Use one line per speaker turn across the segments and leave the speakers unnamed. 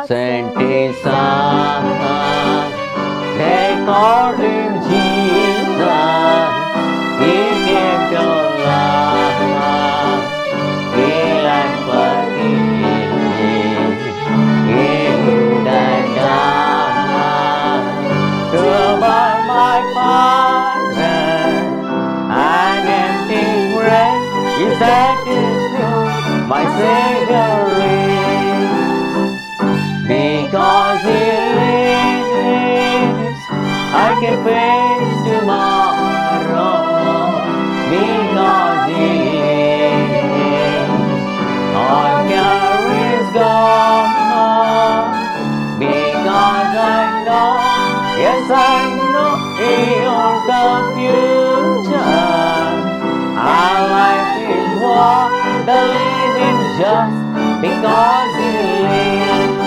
sent his son. They called him Jesus. He came to love, heal and forgive. He would have died to bear my pardon. An empty grave is that is true, my Savior lives. Because He lives, I can face tomorrow. Because He lives, all care is gone. Because I know, yes I know, He owns the future. Our life is worth the living just because He lives.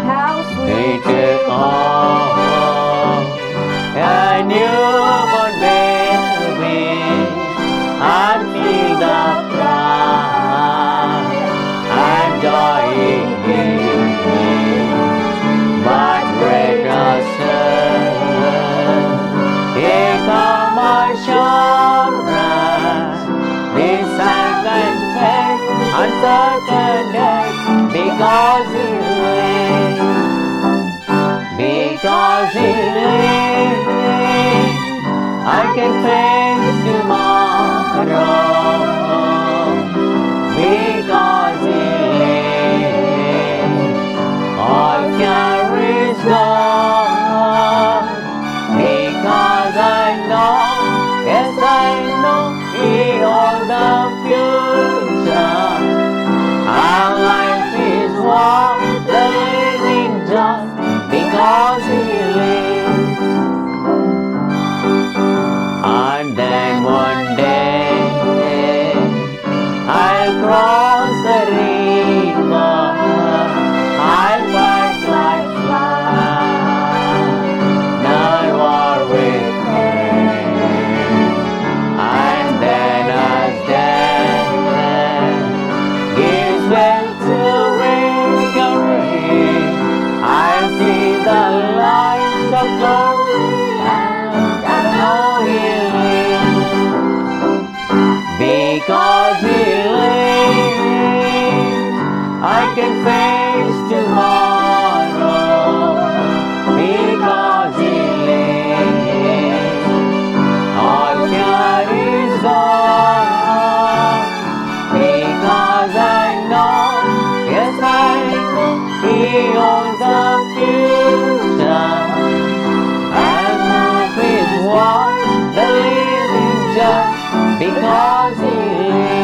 How sweet
He took home a newborn baby and feel the pride and joy in Him. But greater still, Here come assurance, this I can take on certain days, because He lives. Because He lives, I can face tomorrow. Because He lives, all care is gone. Because I know, yes I know, He owns the future. Our life is worth the living just because He lives. And then one day I'll cross the river, I'll fight life's fight, not war with pain. And then as death gives way to victory, I'll see the light of glory and I know He lives. Because He lives, I can face tomorrow. Because He lives, all care is gone. Because I know, yes I know, He owns the future. And life is worth the living just because He lives.